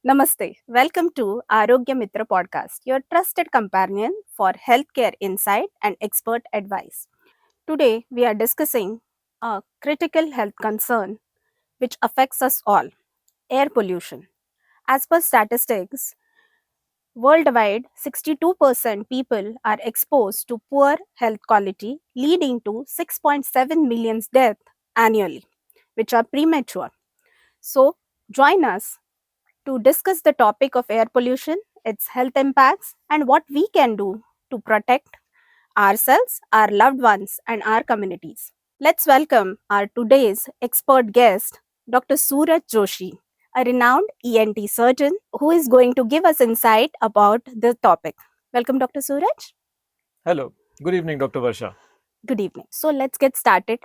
Namaste. Welcome to Arogya Mitra podcast, your trusted companion for healthcare insight and expert advice. Today, we are discussing a critical health concern which affects us all: air pollution. As per statistics, worldwide 62% people are exposed to poor health quality, leading to 6.7 million deaths annually, which are premature. So, join us to discuss the topic of air pollution, its health impacts, and what we can do to protect ourselves, our loved ones, and our communities. Let's welcome our today's expert guest, Dr. Suraj Joshi, a renowned ENT surgeon who is going to give us insight about the topic. Welcome, Dr. Suraj. Hello. Good evening, Dr. Varsha. Good evening. So let's get started.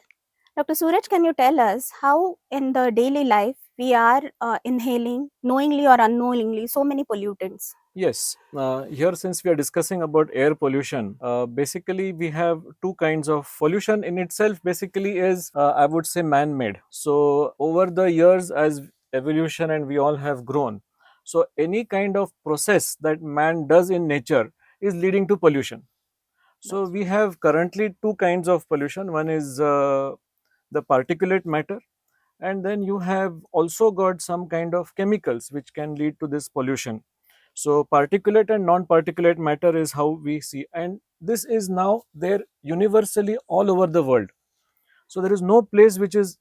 Dr. Suraj, can you tell us how in the daily life we are inhaling knowingly or unknowingly so many pollutants? Yes, here since we are discussing about air pollution, basically we have two kinds of pollution in itself basically is, I would say, man-made. So over the years as evolution and we all have grown, so any kind of process that man does in nature is leading to pollution. So That's we have currently two kinds of pollution. One is the particulate matter, and then you have also got some kind of chemicals which can lead to this pollution. So particulate and non-particulate matter is how we see, and this is now there universally all over the world. So there is no place which is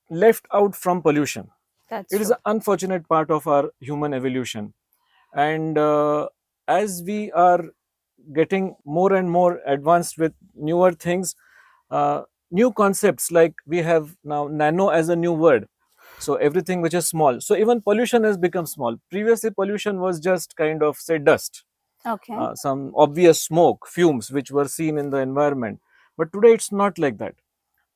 left out from pollution. that's It is true. an unfortunate part of our human evolution, and as we are getting more and more advanced with newer things, uh, new concepts, like we have now nano as a new word. So everything which is small, so even pollution has become small. Previously pollution was just kind of, say, dust, Okay. some obvious smoke fumes which were seen in the environment, but today it's not like that.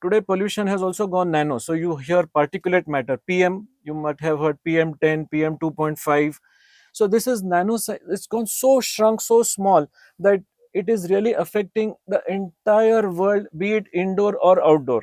Today pollution has also gone nano. So you hear particulate matter, PM, you might have heard PM10, PM 2.5. So this is nano, it's gone so shrunk, so small, that it is really affecting the entire world, be it indoor or outdoor.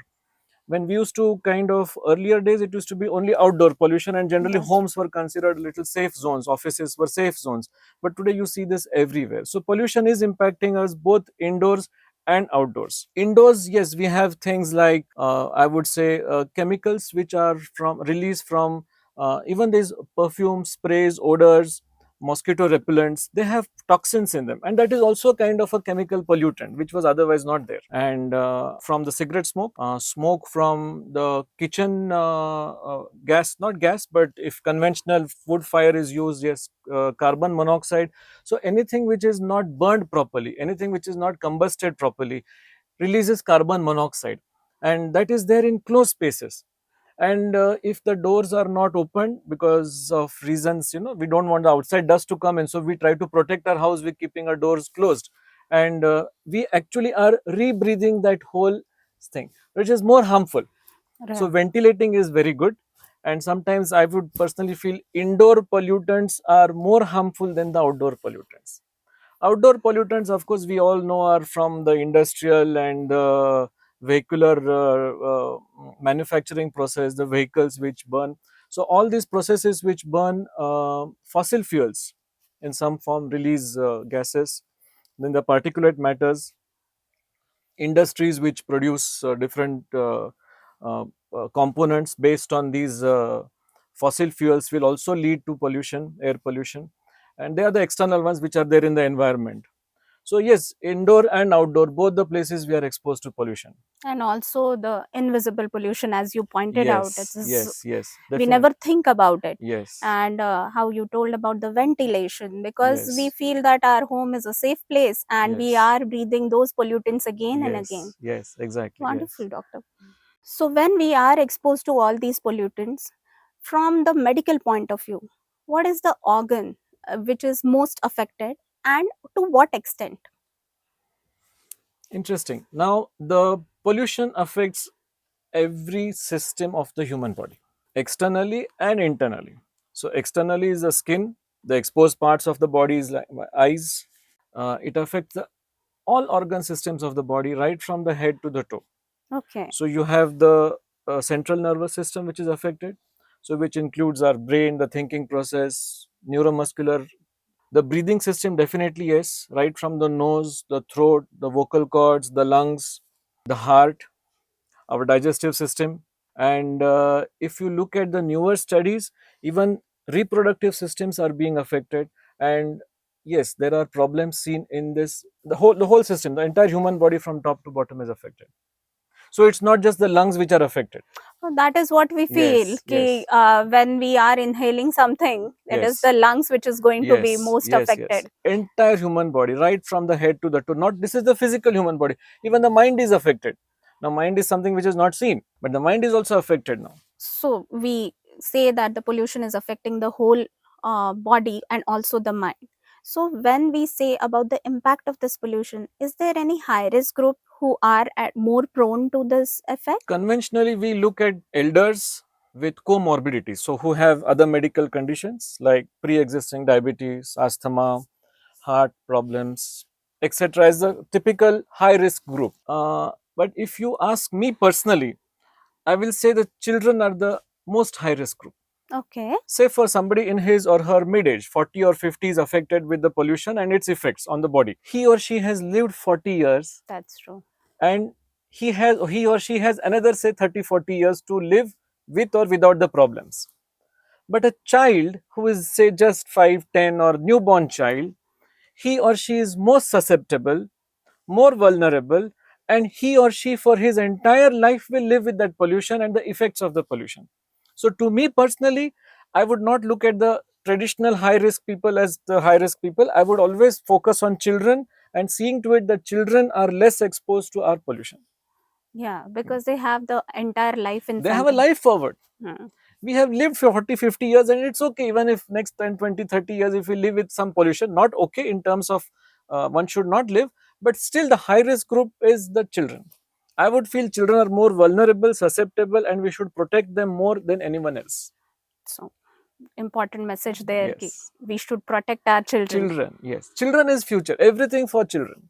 When we used to kind of, earlier days, it used to be only outdoor pollution, and generally That's homes were considered little safe zones, offices were safe zones. But today you see this everywhere. So pollution is impacting us both indoors and outdoors. Indoors, yes, we have things like, I would say, chemicals which are from released from, even these perfume sprays, odors, mosquito repellents, they have toxins in them, and that is also kind of a chemical pollutant which was otherwise not there. And from the cigarette smoke, smoke from the kitchen, gas, not gas, but if conventional wood fire is used, yes, carbon monoxide. So anything which is not burned properly, anything which is not combusted properly, releases carbon monoxide, and that is there in closed spaces. And if the doors are not opened because of reasons, we don't want the outside dust to come in, so we try to protect our house with keeping our doors closed, and we actually are rebreathing that whole thing, which is more harmful. So right. ventilating is very good, and sometimes I would personally feel indoor pollutants are more harmful than the outdoor pollutants. Outdoor pollutants, of course, we all know, are from the industrial and the vehicular manufacturing process, the vehicles which burn. So all these processes which burn fossil fuels in some form release gases. Then the particulate matters, industries which produce different uh, components based on these fossil fuels will also lead to pollution, air pollution, and they are the external ones which are there in the environment. So yes, indoor and outdoor, both the places we are exposed to pollution. And also the invisible pollution, as you pointed out, Yes, yes, yes, we definitely. never think about it. Yes, And how you told about the ventilation, because we yes, feel that our home is a safe place and we yes, are breathing those pollutants again and again. yes, yes, exactly, yes. Wonderful, doctor. So, when we are exposed to all these pollutants, from the medical point of view, what is the organ which is most affected and to what extent? Interesting. Now, the pollution affects every system of the human body, externally and internally. So, externally is the skin, the exposed parts of the body is like my eyes. It affects all organ systems of the body, right from the head to the toe. Okay. So, you have the central nervous system which is affected, so which includes our brain, the thinking process, neuromuscular. The breathing system, definitely yes, right from the nose, the throat, the vocal cords, the lungs, the heart, our digestive system. And if you look at the newer studies, even reproductive systems are being affected. And yes, there are problems seen in this. The whole system, the entire human body from top to bottom is affected. So it's not just the lungs which are affected. So that is what we feel. Yes, yes, When we are inhaling something, it is the yes, lungs which is going to be yes, most yes, yes. affected. Entire human body, right from the head to the toe. Not this is the physical human body. Even the mind is affected. Now, mind is something which is not seen, but the mind is also affected now. So we say that the pollution is affecting the whole body and also the mind. So when we say about the impact of this pollution, is there any high risk group who are more prone to this effect? Conventionally, we look at elders with comorbidities, so who have other medical conditions like pre-existing diabetes, asthma, heart problems, etc., as the typical high risk group. But if you ask me personally, I will say the children are the most high risk group. Okay, Say for somebody in his or her mid age, 40 or 50, is affected with the pollution and its effects on the body. He or she has lived 40 years, that's true. and he or she has another, say, 30, 40 years to live with or without the problems. But a child who is, say, just 5, 10, or newborn child, he or she is most susceptible, more vulnerable, and he or she for his entire life will live with that pollution and the effects of the pollution. So to me personally, I would not look at the traditional high risk people as the high risk people. I would always focus on children and seeing to it that children are less exposed to our pollution. Yeah, because they have the entire life in They have front a of life forward. them. We have lived for 40, 50 years, and it's okay even if next 10, 20, 30 years if we live with some pollution. Not okay in terms of one should not live, but still the high risk group is the children. I would feel children are more vulnerable, susceptible, and we should protect them more than anyone else. So important message there ki Yes, we should protect our children. children, yes, children is future, everything for children.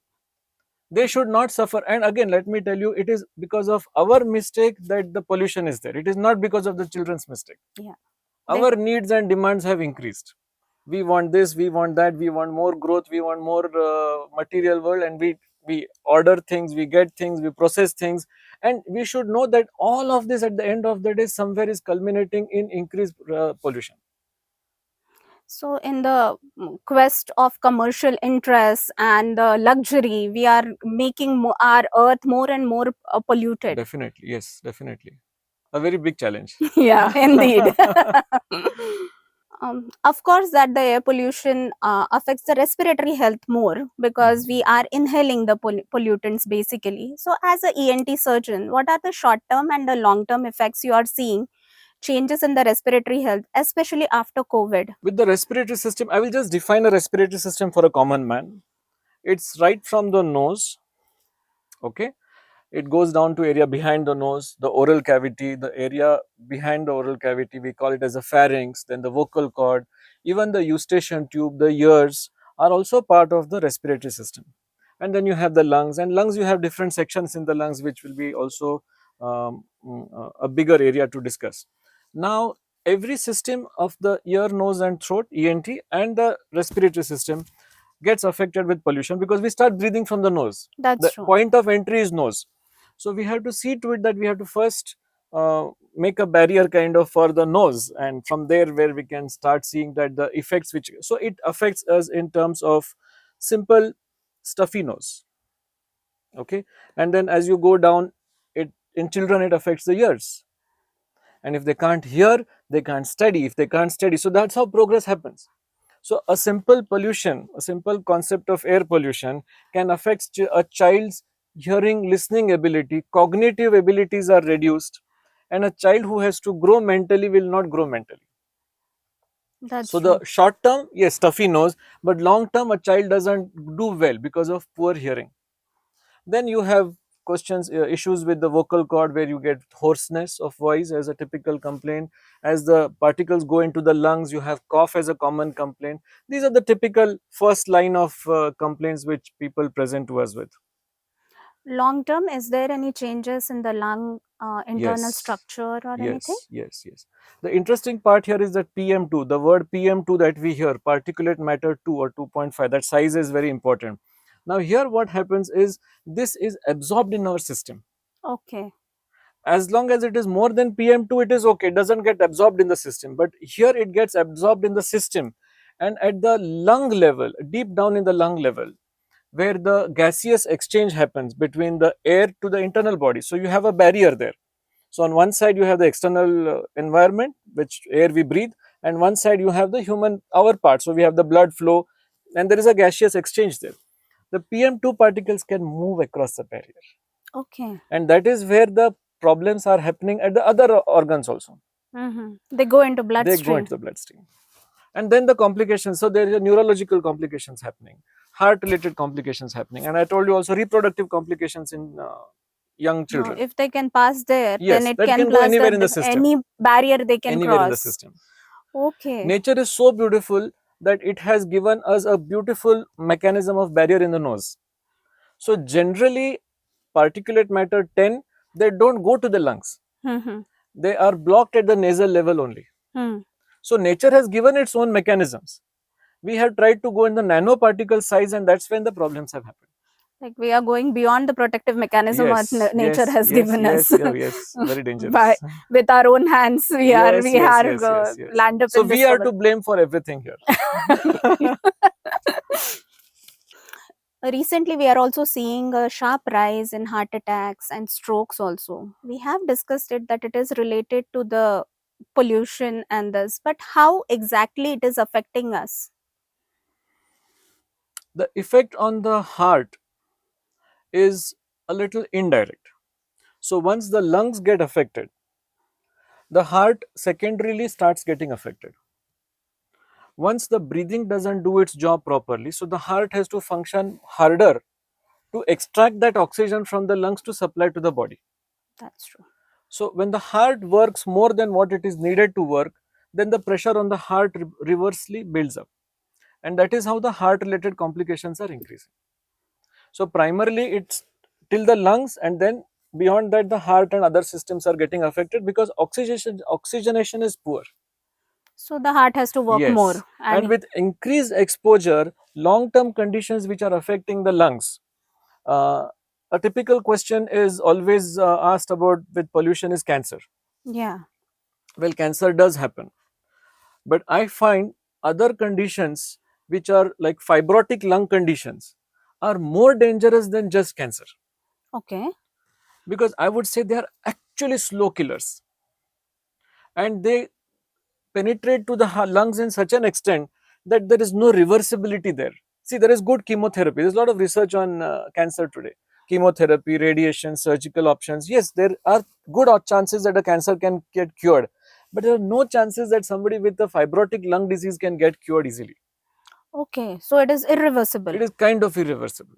They should not suffer. And again, let me tell you, it is because of our mistake that the pollution is there. It is not because of the children's mistake. Yeah, they, Our needs and demands have increased. We want this, we want that, we want more growth, we want more material world, and we order things, we get things, we process things. And we should know that all of this at the end of the day somewhere is culminating in increased pollution. so in the quest of commercial interests and luxury, we are making our earth more and more polluted. Definitely, yes, definitely, a very big challenge. Yeah, indeed. Of course, that the air pollution affects the respiratory health more because we are inhaling the pollutants basically. So, as a ENT surgeon, what are the short term and the long term effects you are seeing changes in the respiratory health, especially after COVID? With the respiratory system, I will just define a respiratory system for a common man. It's right from the nose, okay, it goes down to area behind the nose, the oral cavity, the area behind the oral cavity, we call it as a pharynx, then the vocal cord, even the eustachian tube, the ears are also part of the respiratory system. And then you have the lungs, and lungs you have different sections in the lungs, which will be also a bigger area to discuss. Now, every system of the ear, nose, and throat, ENT, and the respiratory system gets affected with pollution because we start breathing from the nose. That's The true. point of entry is nose. So we have to see to it that we have to first make a barrier kind of for the nose, and from there where we can start seeing that the effects which, so it affects us in terms of simple stuffy nose, okay. And then as you go down, it in children it affects the ears, and if they can't hear, they can't study. If they can't study, so that's how progress happens. So a simple pollution, a simple concept of air pollution can affect a child's hearing, listening ability, cognitive abilities are reduced, and a child who has to grow mentally will not grow mentally. That's So the true. short term, yes, stuffy nose, but long term a child doesn't do well because of poor hearing. Then you have questions, issues with the vocal cord where you get hoarseness of voice as a typical complaint. As the particles go into the lungs, you have cough as a common complaint. These are the typical first line of complaints which people present to us with. Long term, is there any changes in the lung internal Yes, structure or anything? yes. The interesting part here is that PM2, the word PM2 that we hear, particulate matter 2 or 2.5, that size is very important. Now here what happens is this is absorbed in our system. Okay. As long as it is more than PM2, it is okay, it doesn't get absorbed in the system. But here it gets absorbed in the system, and at the lung level, deep down in the lung level, where the gaseous exchange happens between the air to the internal body. So you have a barrier there. So on one side you have the external environment, which air we breathe, and one side you have the human, our part. So we have the blood flow, and there is a gaseous exchange there. The PM2 particles can move across the barrier, Okay. and that is where the problems are happening at the other organs also. They go into They go bloodstream. into the bloodstream, and then the complications. So there is a neurological complications happening, heart related complications happening, and I told you also reproductive complications in young No, children. if they can pass there, then Yes, it that can can go pass anywhere that in the system, any barrier they can anywhere in the cross. system. Okay. Nature is so beautiful that it has given us a beautiful mechanism of barrier in the nose. So generally, particulate matter 10, they don't go to the lungs. Mm-hmm. They are blocked at the nasal level only. So nature has given its own mechanisms. We have tried to go in the nanoparticle size, and that's when the problems have happened. Like we are going beyond the protective mechanism what nature has given us. Yeah, yes, very By dangerous. with our own hands, we are Yes. land up So in we this are trouble. to blame for everything here. Recently, we are also seeing a sharp rise in heart attacks and strokes also. We have discussed it that it is related to the pollution and this, but how exactly it is affecting us? The effect on the heart is a little indirect. So once the lungs get affected, the heart secondarily starts getting affected. Once the breathing doesn't do its job properly, so the heart has to function harder to extract that oxygen from the lungs to supply to the body. That's true. So when the heart works more than what it is needed to work, then the pressure on the heart reversely builds up. And that is how the heart related complications are increasing. So primarily it's till the lungs, and then beyond that the heart and other systems are getting affected because oxygenation is poor. So the heart has to work Yes, more, and and with increased exposure, long term conditions which are affecting the lungs. uh, a typical question is always asked about with pollution is cancer. yeah, Well, cancer does happen, but I find other conditions which are like fibrotic lung conditions are more dangerous than just cancer, okay. because I would say they are actually slow killers, and they penetrate to the lungs in such an extent that there is no reversibility there. See, there is good chemotherapy. There's a lot of research on cancer today. Chemotherapy, radiation, surgical options. Yes, there are good chances that a cancer can get cured, but there are no chances that somebody with a fibrotic lung disease can get cured easily. Okay, so it is irreversible. It is kind of irreversible.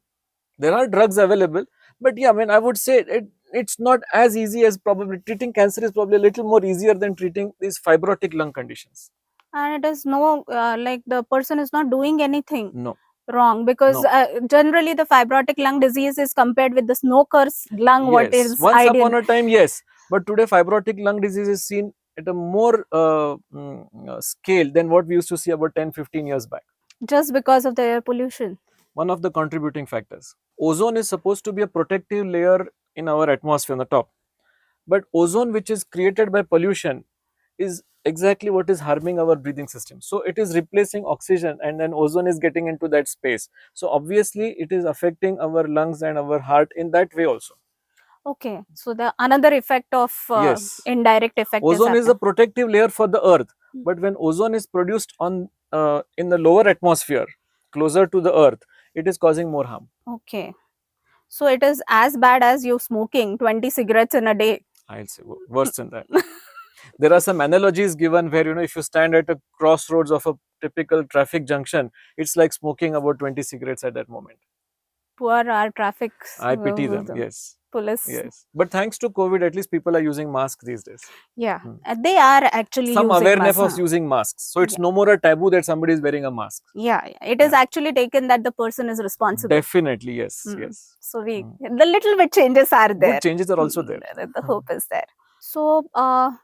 There are drugs available, but yeah, I mean, I would say it's not as easy as probably treating cancer is probably a little more easier than treating these fibrotic lung conditions. And it is no, like the person is not doing anything No, wrong, because no. generally the fibrotic lung disease is compared with the smoker's lung, what Yes, is once ideal. upon a time, yes, but today fibrotic lung disease is seen at a more scale than what we used to see about 10-15 years back. Just because of the air pollution. One of the contributing factors. Ozone is supposed to be a protective layer in our atmosphere on the top, but ozone which is created by pollution is exactly what is harming our breathing system. So it is replacing oxygen, and then ozone is getting into that space. So obviously it is affecting our lungs and our heart in that way also. Okay, so the another effect of Yes, indirect effect is ozone is a happening. protective layer for the earth, but when ozone is produced on in the lower atmosphere closer to the earth, it is causing more harm. Okay, so it is as bad as you smoking 20 cigarettes in a day. I'll say worse than that. There are some analogies given where, if you stand at a crossroads of a typical traffic junction, it's like smoking about 20 cigarettes at that moment. Poor our traffic. I pity them. Yes. police. Yes, but thanks to COVID, at least people are using masks these days. Yeah, Hmm. they are actually Some using awareness masks. of using masks, so it's Yeah. no more a taboo that somebody is wearing a mask. Yeah, it is Yeah. actually taken that the person is responsible. Definitely, yes, Hmm. yes. So the Hmm. little bit changes are there. Good changes are also there. The hope is there. So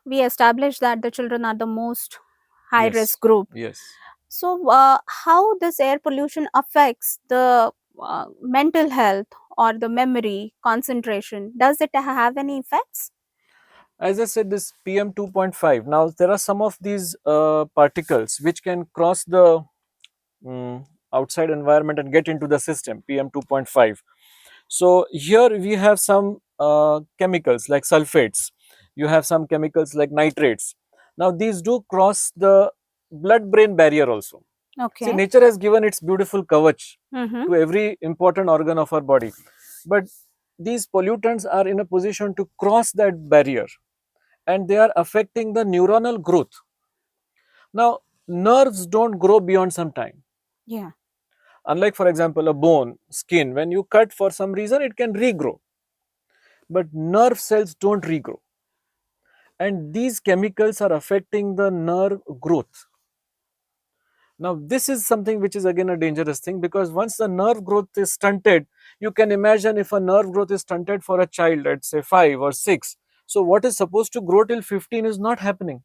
we established that the children are the most high Yes, risk group. yes. So how this air pollution affects the mental health or the memory, concentration? Does it have any effects? As I said, this PM 2.5. Now there are some of these particles which can cross the outside environment and get into the system. PM 2.5. So here we have some chemicals like sulfates. You have some chemicals like nitrates. Now these do cross the blood-brain barrier also. See, Okay. nature has given its beautiful kavach Mm-hmm. to every important organ of our body, but these pollutants are in a position to cross that barrier, and they are affecting the neuronal growth. Now, nerves don't grow beyond some time. Yeah. Unlike, for example, a bone, skin, when you cut for some reason, it can regrow. But nerve cells don't regrow. And these chemicals are affecting the nerve growth. Now, this is something which is again a dangerous thing, because once the nerve growth is stunted, you can imagine if a nerve growth is stunted for a child at say 5 or 6. So, what is supposed to grow till 15 is not happening.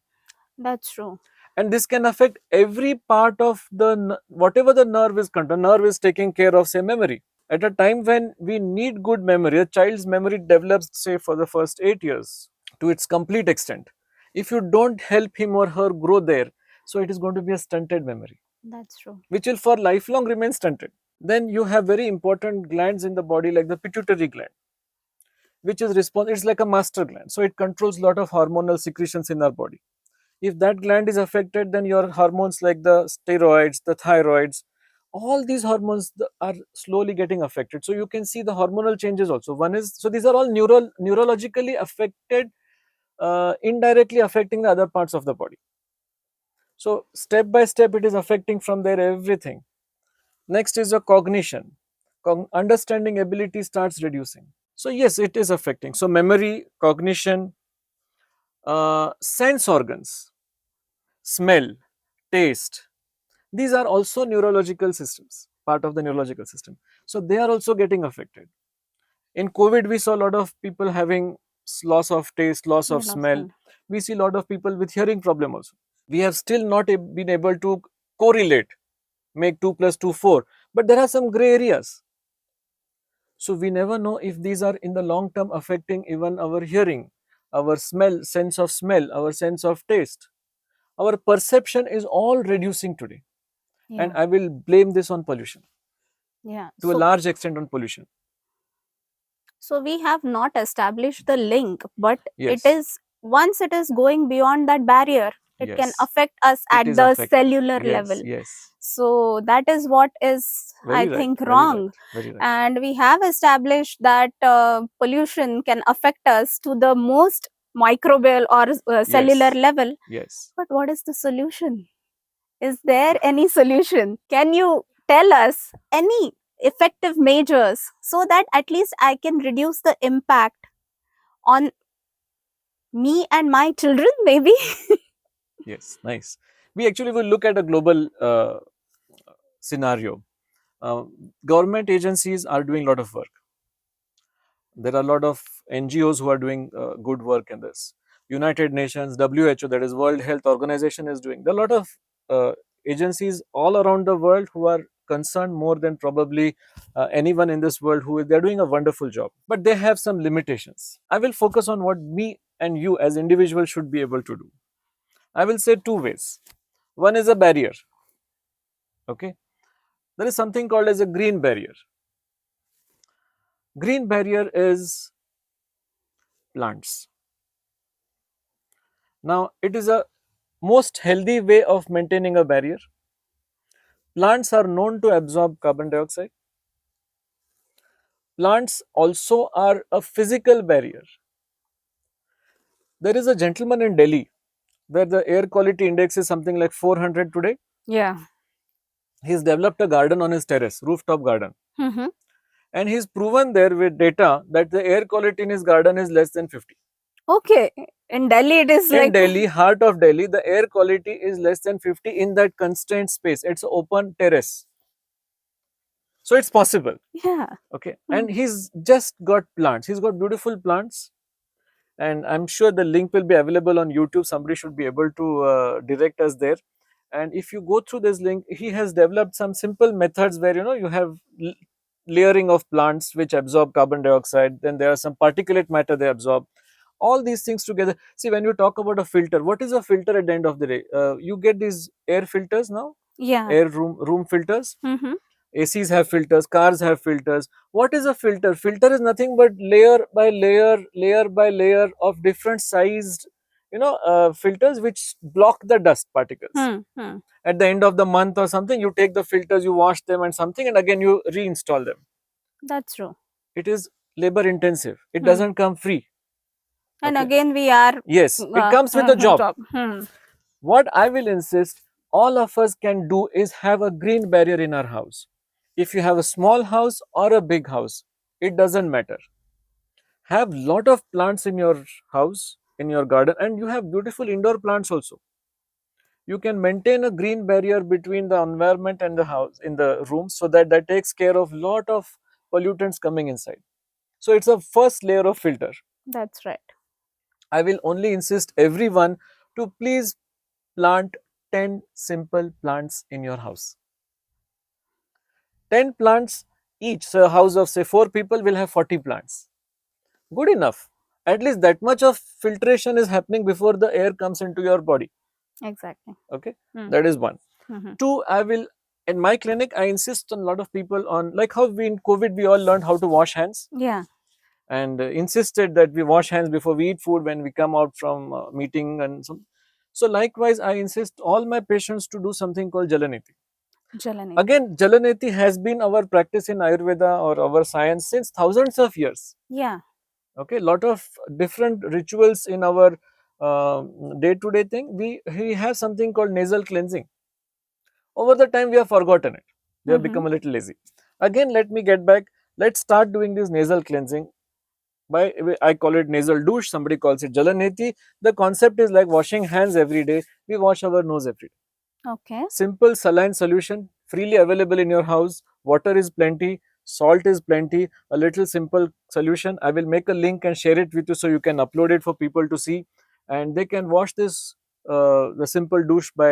That's true. And this can affect every part of the whatever the nerve is concerned. Nerve is taking care of say memory. At a time when we need good memory, a child's memory develops say for the first 8 years to its complete extent. If you don't help him or her grow there, so it is going to be a stunted memory, That's true. which will for lifelong remain stunted. Then you have very important glands in the body like the pituitary gland, which is it's like a master gland, so it controls a lot of hormonal secretions in our body. If that gland is affected, then your hormones like the steroids, the thyroids, all these hormones are slowly getting affected. So you can see the hormonal changes also. One is, so these are all neurologically affected, indirectly affecting the other parts of the body. So step by step it is affecting from there everything. Next is your cognition. Understanding ability starts reducing. So yes, it is affecting. So memory, cognition, sense organs, smell, taste, these are also neurological systems, part of the neurological system. So they are also getting affected. In COVID, we saw a lot of people having loss of taste, loss Yeah, of last smell. one. We see a lot of people with hearing problem also. We have still not been able to correlate, make 2 plus 2 4, but there are some gray areas. So we never know if these are in the long term affecting even our hearing, our smell, sense of smell, our sense of taste. Our perception is all reducing today. And Yeah. I will blame this on pollution, Yeah. to a large extent on pollution. So we have not established the link, but it Yes, is once it is going beyond that barrier, it can yes, affect us it at is the affecting. cellular Yes, level. yes, So that is what is, I very right, think, very right, wrong. very right. And we have established that pollution can affect us to the most microbial or cellular Yes, level. yes. But what is the solution? Is there any solution? Can you tell us any effective measures so that at least I can reduce the impact on me and my children, maybe? Yes, nice. We actually will look at a global scenario. Uh, Government agencies are doing a lot of work. There are a lot of NGOs who are doing good work in this. United Nations, WHO, that is World Health Organization, is doing. There are a lot of agencies all around the world who are concerned more than probably anyone in this world, who they're doing a wonderful job. But they have some limitations. I will focus on what me and you as individuals should be able to do. I will say two ways. One is a barrier. Okay, there is something called as a green barrier. Green barrier is plants. Now, it is a most healthy way of maintaining a barrier. Plants are known to absorb carbon dioxide. Plants also are a physical barrier. There is a gentleman in Delhi where the air quality index is something like 400 today. Yeah. He's developed a garden on his terrace, rooftop garden. Mm-hmm. And he's proven there with data that the air quality in his garden is less than 50. Okay. In Delhi, it is In like Delhi, heart of Delhi, the air quality is less than 50 in that constrained space. It's open terrace. So it's possible. yeah. Okay. Hmm. And he's just got plants. He's got beautiful plants. And I'm sure the link will be available on YouTube. Somebody should be able to direct us there. And if you go through this link, he has developed some simple methods where you have layering of plants which absorb carbon dioxide. Then there are some particulate matter they absorb. All these things together. See, when you talk about a filter, what is a filter at the end of the day? You get these air filters now, Yeah. air room filters. Mm-hmm. ACs have filters, cars have filters. What is a filter? Filter is nothing but layer by layer, layer by layer of different sized, filters which block the dust particles. Hmm. Hmm. At the end of the month or something, you take the filters, you wash them and something, and again you reinstall them. That's true. It is labor intensive. It Hmm. doesn't come free. And Okay. again, we are Yes, it comes with a job. job. Hmm. What I will insist all of us can do is have a green barrier in our house. If you have a small house or a big house, it doesn't matter. Have lot of plants in your house, in your garden, and you have beautiful indoor plants also. You can maintain a green barrier between the environment and the house in the room, so that takes care of lot of pollutants coming inside. So it's a first layer of filter. That's right. I will only insist everyone to please plant 10 simple plants in your house. 10 plants each. So a house of say 4 people will have 40 plants. Good enough. At least that much of filtration is happening before the air comes into your body. Exactly. Okay. Hmm. That is one. Mm-hmm. Two, I will in my clinic I insist on a lot of people on, like how we in COVID we all learned how to wash hands, Yeah. and insisted that we wash hands before we eat food, when we come out from meeting and so likewise I insist all my patients to do something called jalaneti. Jalaneti. Again, jalaneti has been our practice in Ayurveda or our science since thousands of years. Yeah. Okay, lot of different rituals in our day to day thing. We have something called nasal cleansing. Over the time we have forgotten it. We have Mm-hmm. become a little lazy. Again, let me get back. Let's start doing this nasal cleansing. By I call it nasal douche, somebody calls it jalaneti. The concept is like washing hands every day. We wash our nose every day. Okay. Simple saline solution, freely available in your house. Water is plenty, salt is plenty, a little simple solution. I will make a link and share it with you so you can upload it for people to see, and they can wash this the simple douche by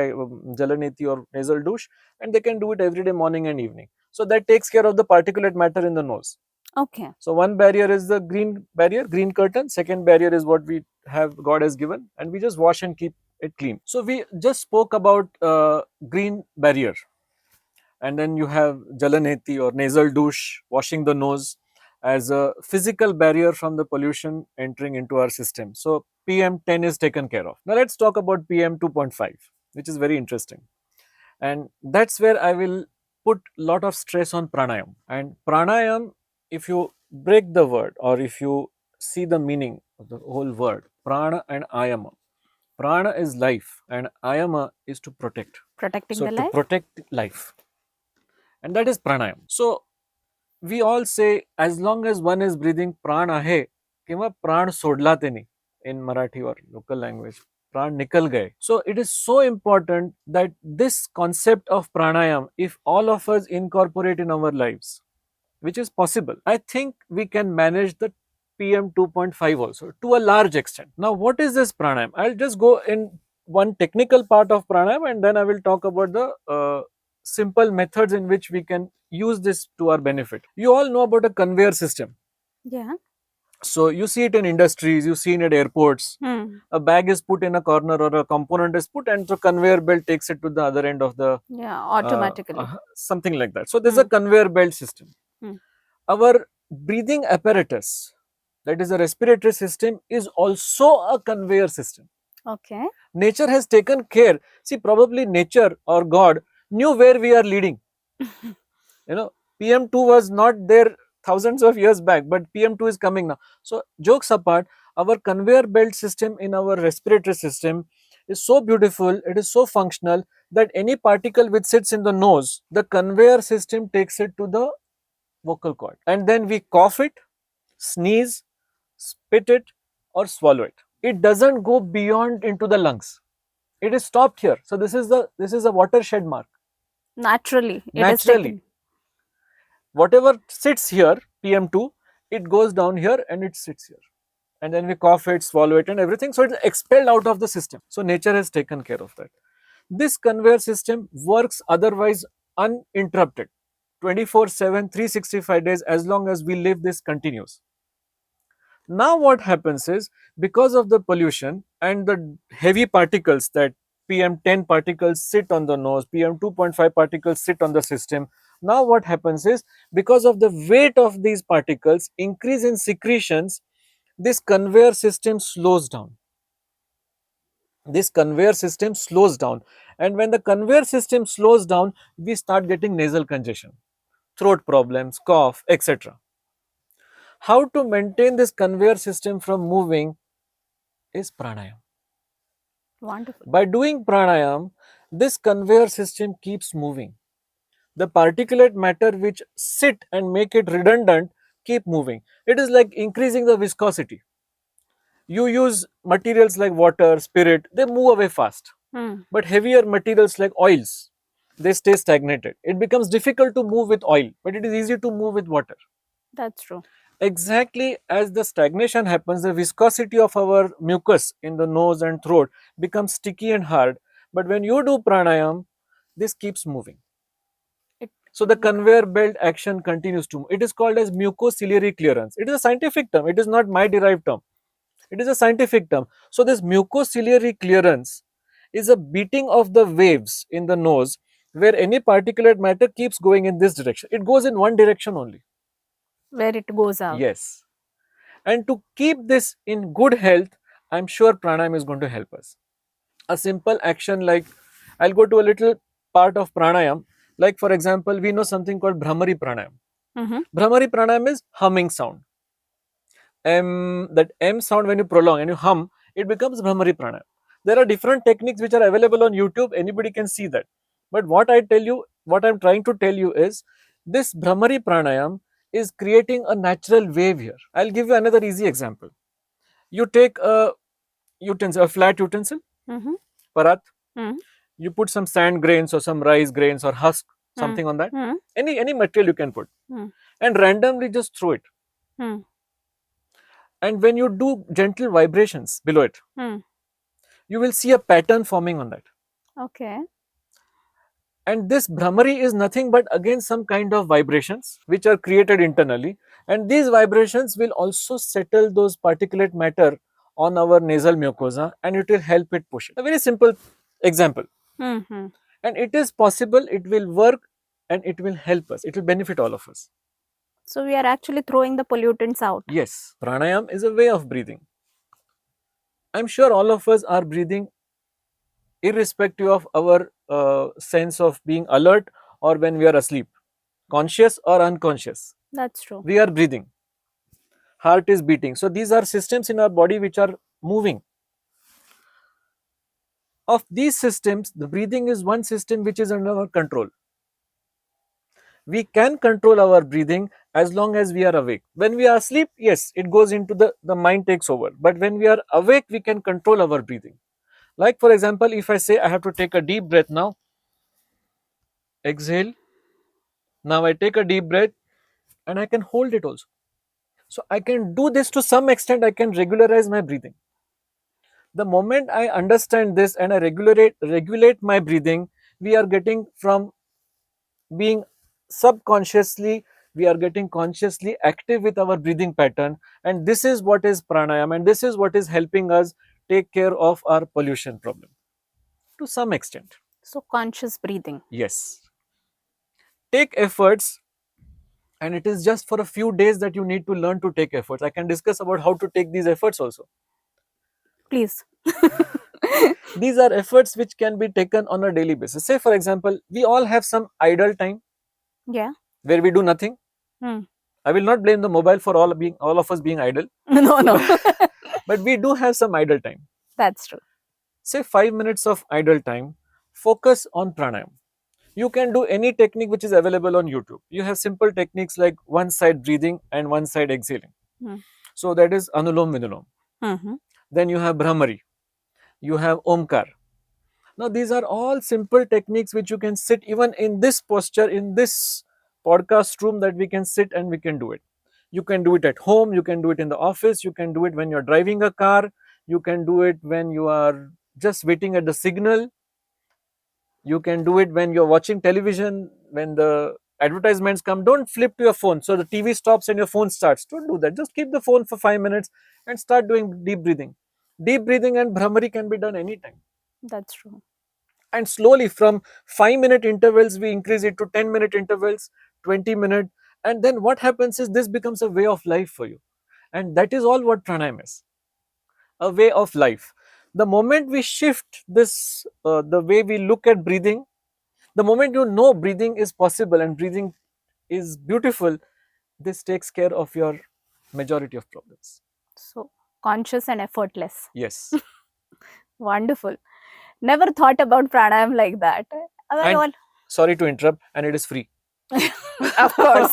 jalaneti or nasal douche, and they can do it every day, morning and evening. So that takes care of the particulate matter in the nose. Okay. So one barrier is the green barrier, green curtain. Second barrier is what we have, God has given, and we just wash and keep it clean. So we just spoke about green barrier, and then you have jalaneti or nasal douche, washing the nose as a physical barrier from the pollution entering into our system. So PM10 is taken care of. Now let's talk about PM2.5, which is very interesting, and that's where I will put lot of stress on pranayam. And pranayam, if you break the word or if you see the meaning of the whole word, prana and ayama, prana is life and ayama is to protect. Protecting So the to life. protect life, and that is pranayam. So we all say as long as one is breathing प्राण आहे किंवा प्राण सोडला त्यांनी in Marathi or local language, प्राण निकल गए. So it is so important that this concept of pranayam, if all of us incorporate in our lives, which is possible, I think we can manage the PM 2.5 also to a large extent. Now what is this pranayam? I'll just go in one technical part of pranayam, and then I will talk about the simple methods in which we can use this to our benefit. You all know about a conveyor system. Yeah. So you see it in industries, you see it at airports. Hmm. A bag is put in a corner or a component is put, and the conveyor belt takes it to the other end of the Yeah. Automatically. something like that. So there's a conveyor belt system. Hmm. Our breathing apparatus, that is the respiratory system, is also a conveyor system. Okay. Nature has taken care. See, probably nature or God knew where we are leading. PM2 was not there thousands of years back, but PM2 is coming now. So jokes apart, our conveyor belt system in our respiratory system is so beautiful, it is so functional that any particle which sits in the nose, the conveyor system takes it to the vocal cord. And then we cough it, sneeze, spit it, or swallow it. It doesn't go beyond into the lungs. It is stopped here. So this is a watershed mark. Naturally, it is Naturally, taken. whatever sits here, PM2, it goes down here and it sits here. And then we cough it, swallow it, and everything. So it's expelled out of the system. So nature has taken care of that. This conveyor system works otherwise uninterrupted. 24/7, 365 days, as long as we live, this continues. Now what happens is, because of the pollution and the heavy particles, that PM10 particles sit on the nose, PM2.5 particles sit on the system. Now what happens is, because of the weight of these particles, increase in secretions, this conveyor system slows down. This conveyor system slows down. And when the conveyor system slows down, we start getting nasal congestion, throat problems, cough, etc. How to maintain this conveyor system from moving is pranayam. Wonderful. By doing pranayam, this conveyor system keeps moving. The particulate matter which sit and make it redundant keep moving. It is like increasing the viscosity. You use materials like water, spirit, they move away fast. But heavier materials like oils, they stay stagnated. It becomes difficult to move with oil, but it is easy to move with water. That's true. Exactly as the stagnation happens, the viscosity of our mucus in the nose and throat becomes sticky and hard. But when you do pranayam, this keeps moving. It, So the conveyor belt action continues to move. It is called as mucociliary clearance. It is a scientific term. It is not my derived term. It is a scientific term. So this mucociliary clearance is a beating of the waves in the nose where any particulate matter keeps going in this direction. It goes in one direction only. where it goes out. Yes. And to keep this in good health, I'm sure pranayam is going to help us. A simple action like, I'll go to a little part of pranayam. Like for example, we know something called Bhramari pranayam. Bhramari pranayam is humming sound. That M sound, when you prolong and you hum, it becomes Bhramari pranayam. There are different techniques which are available on YouTube. Anybody can see that. But what I'm trying to tell you is, this Bhramari pranayam is creating a natural wave here. I'll give you another easy example. You take a utensil, a flat utensil, parat. You put some sand grains or some rice grains or husk, something on that. Any material you can put, and randomly just throw it. And when you do gentle vibrations below it, you will see a pattern forming on that. Okay. And this Bhramari is nothing but again some kind of vibrations which are created internally, and these vibrations will also settle those particulate matter on our nasal mucosa, and it will help it push it. A very simple example. And it is possible, it will work, and it will help us. It will benefit all of us. So we are actually throwing the pollutants out. Yes, pranayam is a way of breathing. I'm sure all of us are breathing irrespective of our sense of being alert or when we are asleep, conscious or unconscious. That's true. We are breathing. Heart is beating. So these are systems in our body which are moving. Of these systems, the breathing is one system which is under our control. We can control our breathing as long as we are awake. When we are asleep, yes, it goes into the mind takes over. But when we are awake, we can control our breathing. Like for example, if I say I have to take a deep breath now, exhale. Now I take a deep breath and I can hold it also. So I can do this to some extent, I can regularize my breathing. The moment I understand this and I regulate my breathing, we are getting from being subconsciously, we are getting consciously active with our breathing pattern, and this is what is pranayam, and this is what is helping us take care of our pollution problem to some extent. So conscious breathing. Yes. Take efforts, and it is just for a few days that you need to learn to take efforts. I can discuss about how to take these efforts also. Please. These are efforts which can be taken on a daily basis. Say for example, we all have some idle time. Yeah. Where we do nothing. I will not blame the mobile for all of us being idle. No. But we do have some idle time. That's true. Say 5 minutes of idle time, focus on pranayam. You can do any technique which is available on YouTube. You have simple techniques like one side breathing and one side exhaling. Mm. So that is Anulom Vinulom. Mm-hmm. Then you have Brahmari, you have Omkar. Now these are all simple techniques which you can sit even in this posture, in this podcast room, that we can sit and we can do it. You can do it at home, you can do it in the office, you can do it when you're driving a car, you can do it when you are just waiting at the signal, you can do it when you're watching television, when the advertisements come. Don't flip to your phone so the TV stops and your phone starts. Don't do that. Just keep the phone for 5 minutes and start doing deep breathing. Deep breathing and Brahmari can be done anytime. That's true. And slowly from 5-minute intervals, we increase it to 10-minute intervals, 20-minute. And then what happens is this becomes a way of life for you. And that is all what pranayam is, a way of life. The moment we shift this, the way we look at breathing, the moment you know breathing is possible and breathing is beautiful, this takes care of your majority of problems. So conscious and effortless. Yes. Wonderful. Never thought about pranayam like that. And sorry to interrupt, and it is free. Of course.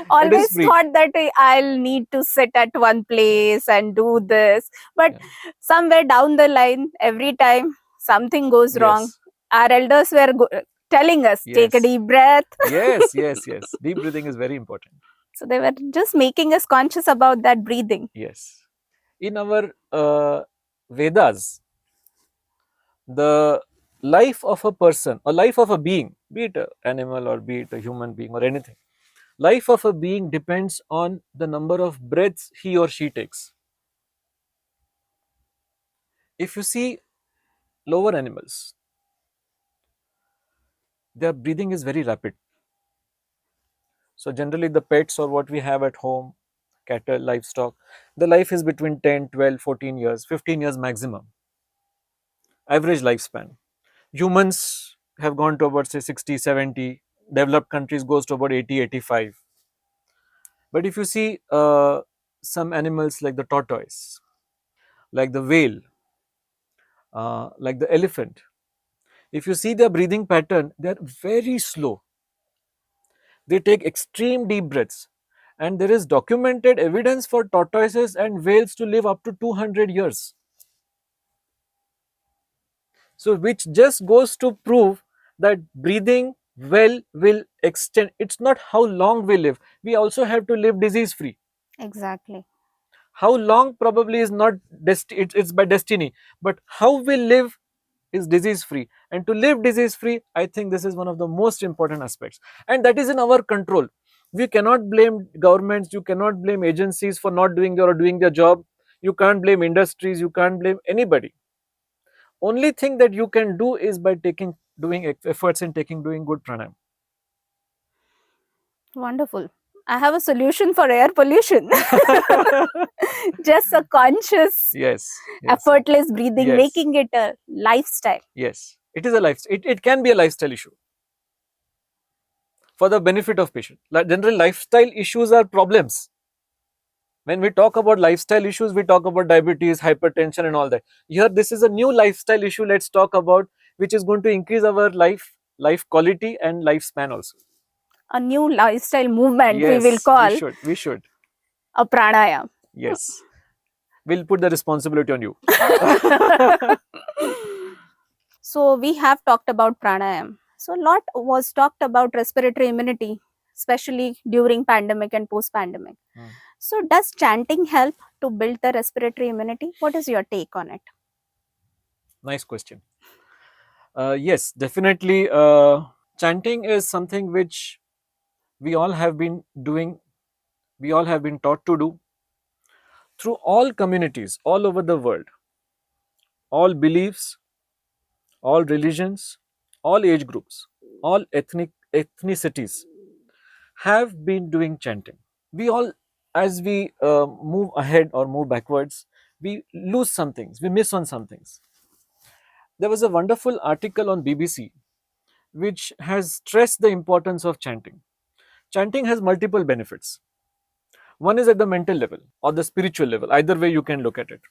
Always free. thought that I'll need to sit at one place and do this. But Yeah. somewhere down the line, every time something goes wrong, Yes. our elders were telling us, take a Yes. deep breath. Yes, yes, yes. Deep breathing is very important. So they were just making us conscious about that breathing. Yes. In our Vedas, the life of a person or life of a being, be it an animal or be it a human being or anything, life of a being depends on the number of breaths he or she takes. If you see lower animals, their breathing is very rapid. So generally the pets or what we have at home, cattle, livestock, the life is between 10, 12, 14 years, 15 years maximum. Average lifespan. Humans have gone to about say 60, 70. Developed countries goes to about 80, 85. But if you see some animals like the tortoise, like the whale, like the elephant, if you see their breathing pattern, they are very slow. They take extreme deep breaths. And there is documented evidence for tortoises and whales to live up to 200 years. So, which just goes to prove that breathing well will extend. It's not how long we live, we also have to live disease free. Exactly. How long probably is not, it's by destiny, but how we live is disease free. And to live disease free, I think this is one of the most important aspects. And that is in our control. We cannot blame governments, you cannot blame agencies for not doing their job. You can't blame industries, you can't blame anybody. Only thing that you can do is by doing efforts in doing good pranayam. Wonderful. I have a solution for air pollution. Just a conscious, Yes, effortless breathing, yes, making it a lifestyle. yes. It is a it can be a lifestyle issue for the benefit of patient. Like general lifestyle issues are problems. When we talk about lifestyle issues, we talk about diabetes, hypertension, and all that. Here, this is a new lifestyle issue. Let's talk about which is going to increase our life quality and lifespan also. A new lifestyle movement, we will Yes, call we should. a pranayam. Yes, we'll put the responsibility on you. So we have talked about pranayam. So a lot was talked about respiratory immunity, especially during pandemic and post-pandemic. So does chanting help to build the respiratory immunity? What is your take on it? Nice question. Yes, definitely. Chanting is something which we all have been doing, we all have been taught to do through all communities all over the world, all beliefs, all religions, all age groups, all ethnicities have been doing chanting. We all, as we move ahead or move backwards, we lose some things, we miss on some things. There was a wonderful article on BBC which has stressed the importance of chanting. Chanting has multiple benefits. One is at the mental level or the spiritual level, either way you can look at it,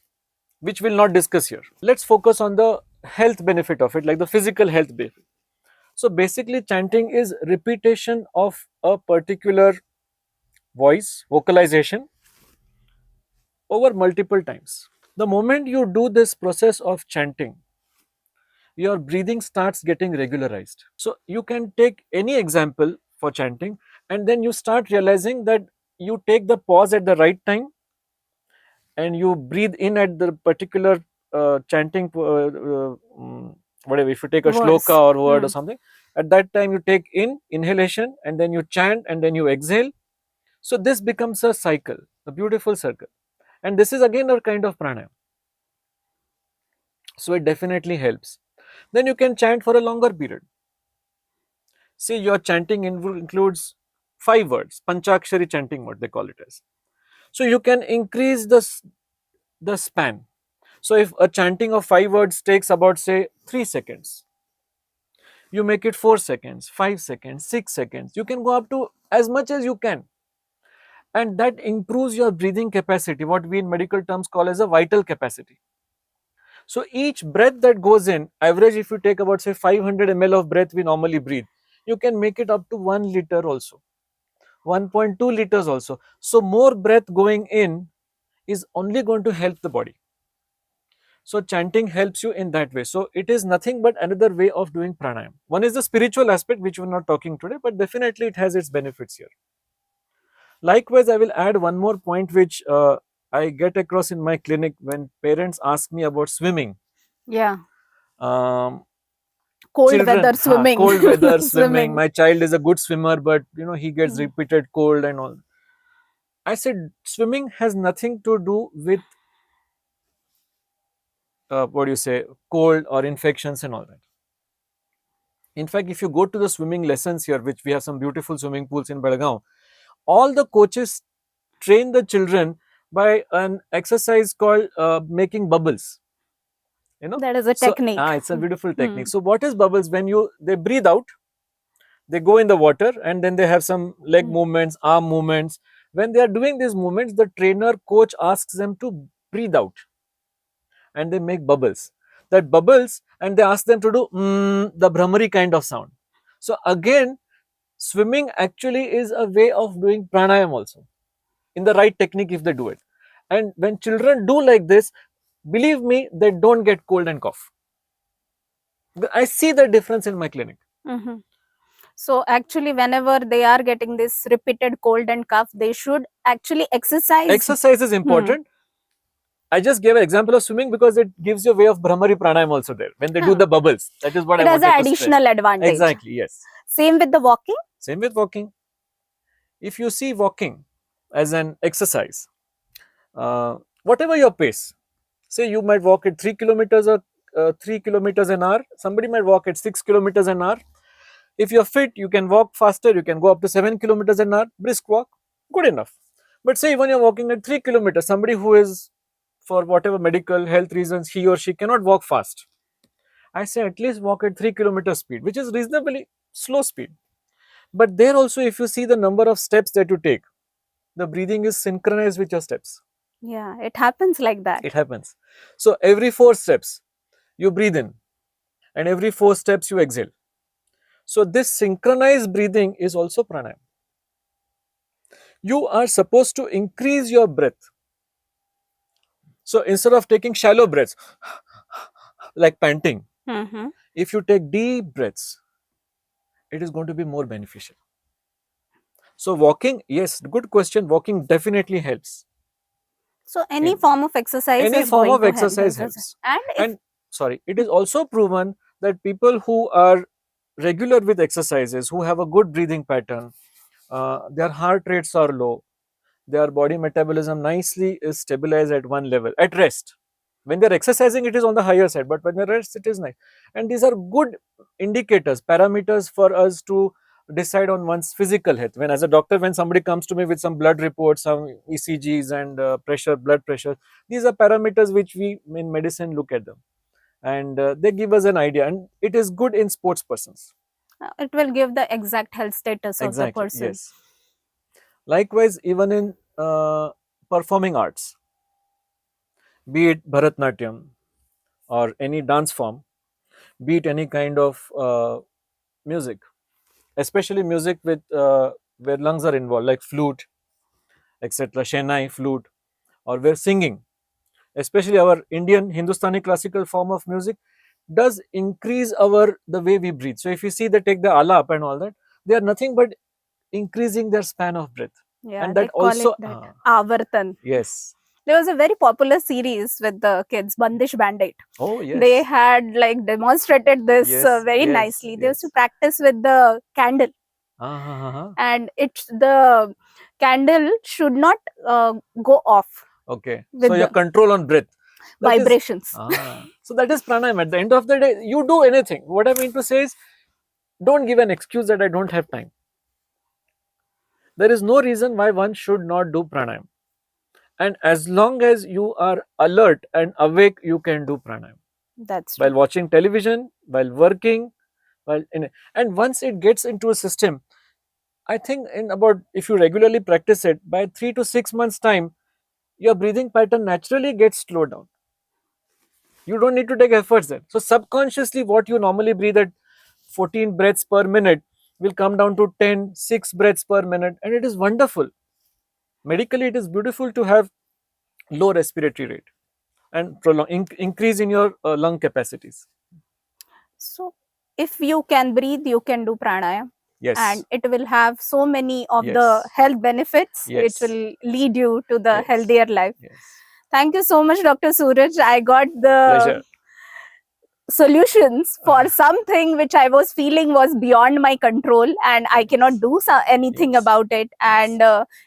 which we'll not discuss here. Let's focus on the health benefit of it, like the physical health benefit. So basically chanting is repetition of a particular voice, vocalization over multiple times. The moment you do this process of chanting, your breathing starts getting regularized. So you can take any example for chanting, and then you start realizing that you take the pause at the right time and you breathe in at the particular chanting, whatever, if you take a shloka Words. or word or something, at that time you take in inhalation and then you chant and then you exhale. So this becomes a cycle, a beautiful circle. And this is again a kind of pranayam. So it definitely helps. Then you can chant for a longer period. See, your chanting includes 5 words, panchakshari chanting, what they call it as. So you can increase the span. So if a chanting of 5 words takes about say 3 seconds, you make it 4 seconds, 5 seconds, 6 seconds. You can go up to as much as you can. And that improves your breathing capacity, what we in medical terms call as a vital capacity. So each breath that goes in, average if you take about say 500 ml of breath we normally breathe, you can make it up to 1 liter also, 1.2 liters also. So more breath going in is only going to help the body. So chanting helps you in that way. So it is nothing but another way of doing pranayam. One is the spiritual aspect, which we're not talking today, but definitely it has its benefits here. Likewise, I will add one more point which I get across in my clinic when parents ask me about swimming. Yeah. Um, Cold Children, weather swimming. cold weather swimming. Swimming. My child is a good swimmer, but he gets Mm. repeated cold and all. I said swimming has nothing to do with what do you say, cold or infections and all that. In fact, if you go to the swimming lessons here, which we have some beautiful swimming pools in Belgaum, all the coaches train the children by an exercise called making bubbles. That is a So technique. it's a beautiful technique. Mm. So what is bubbles? When they breathe out, they go in the water and then they have some leg Mm. movements, arm movements. When they are doing these movements, the trainer coach asks them to breathe out and they make bubbles. That bubbles, and they ask them to do the brahmari kind of sound. So again, swimming actually is a way of doing pranayam also, in the right technique if they do it. And when children do like this, believe me, they don't get cold and cough. I see the difference in my clinic. Mhm. So actually, whenever they are getting this repeated cold and cough, they should actually exercise. Exercise is Hmm. important. I just gave an example of swimming because it gives you a way of Brahmari Pranayam also there when they do Huh. the bubbles. That is what I It has an wanted to stress. additional advantage. Exactly, yes. Same with the walking. Same with walking. If you see walking as an exercise, whatever your pace, say you might walk at 3 kilometers or 3 kilometers an hour, somebody might walk at 6 kilometers an hour. If you're fit, you can walk faster, you can go up to 7 kilometers an hour, brisk walk, good enough. But say when you're walking at 3 kilometers, somebody who is, for whatever medical health reasons, he or she cannot walk fast. I say at least walk at 3 kilometer speed, which is reasonably slow speed. But there also, if you see the number of steps that you take, the breathing is synchronized with your steps. Yeah, it happens like that. It happens. So every 4 steps, you breathe in, and every 4 steps, you exhale. So this synchronized breathing is also pranayam. You are supposed to increase your breath. So instead of taking shallow breaths, like panting, Mm-hmm. if you take deep breaths, it is going to be more beneficial. So walking, yes, good question. Walking definitely helps. So any In form of exercise any is form going of to help. exercise helps. And if And sorry, it is also proven that people who are regular with exercises, who have a good breathing pattern, their heart rates are low, their body metabolism nicely is stabilized at one level at rest. When they're exercising, it is on the higher side, but when they rest, it is nice. And these are good indicators, parameters for us to decide on one's physical health. When, as a doctor, when somebody comes to me with some blood reports, some ECGs and pressure, blood pressure, these are parameters which we in medicine look at them, and they give us an idea. And it is good in sports persons. it will give the exact health status of the Exactly. person. Yes. Likewise, even in performing arts, be it Bharatnatyam or any dance form, be it any kind of Music, especially music with where lungs are involved, like flute, etc., Shehnai, flute, or where singing, especially our Indian Hindustani classical form of music, does increase our the way we breathe. So if you see they take the alap and all that, they are nothing but increasing their span of breath, Yeah, and they that call it also that avartan. yes. There was a very popular series with the kids, Bandish Bandit. Oh They yes, had like demonstrated this yes, very yes, nicely. They used to yes. practice with the candle, Ah. and it's the candle should not go off Okay, so with your the control on breath, that is vibrations. so that is pranayam. At the end of the day, you do anything. What I mean to say is, don't give an excuse that I don't have time. There is no reason why one should not do pranayam. And as long as you are alert and awake, you can do pranayam. That's While true. watching television, while working, while in and once it gets into a system, I think in about if you regularly practice it, by 3 to 6 months time, your breathing pattern naturally gets slowed down. You don't need to take efforts then. So subconsciously, what you normally breathe at 14 breaths per minute will come down to 10, 6 breaths per minute, and it is wonderful. Medically, it is beautiful to have low respiratory rate and increase in your lung capacities. So, if you can breathe, you can do pranayam, and Yes, it will have so many of the yes, health benefits. It yes, will lead you to the yes, healthier life. yes. Thank you so much, Dr. Suraj. I got the Pleasure. solutions for something which I was feeling was beyond my control, and I cannot Yes, do anything yes, about it. yes, And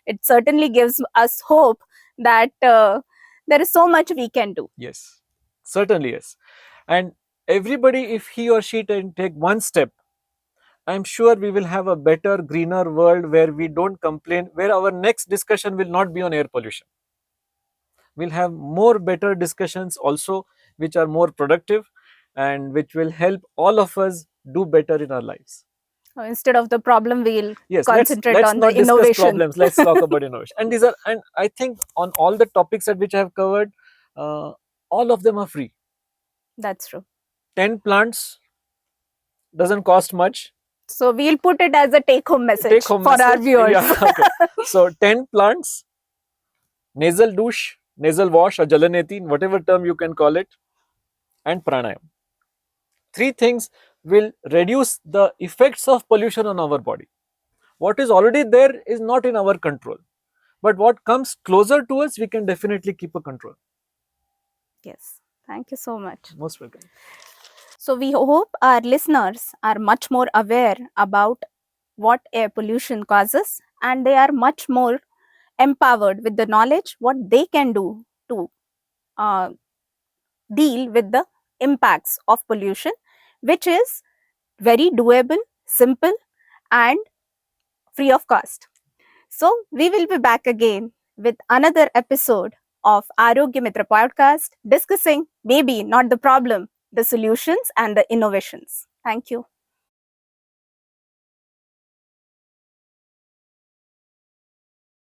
it certainly gives us hope that there is so much we can do. yes. Certainly, yes. And everybody, if he or she can take one step, I'm sure we will have a better, greener world where we don't complain, where our next discussion will not be on air pollution. We'll have more better discussions also, which are more productive and which will help all of us do better in our lives. Instead of the problem, we'll Yes, concentrate let's on the not discuss innovation. problems. Let's talk about innovation. And these are, and I think on all the topics that which I have covered, uh, all of them are free. That's true. 10 plants doesn't cost much. So we'll put it as a take-home Take message home for our message. viewers. Yeah. Okay. So 10 plants, nasal douche, nasal wash, or jalaneti, whatever term you can call it, and pranayam. Three things will reduce the effects of pollution on our body. What is already there is not in our control, but what comes closer to us, we can definitely keep a control. Yes. Thank you so much. Most welcome. So we hope our listeners are much more aware about what air pollution causes, and they are much more empowered with the knowledge what they can do to uh, deal with the impacts of pollution, which is very doable, simple, and free of cost. So we will be back again with another episode of Arogya Mitra podcast, discussing maybe not the problem, the solutions and the innovations. Thank you.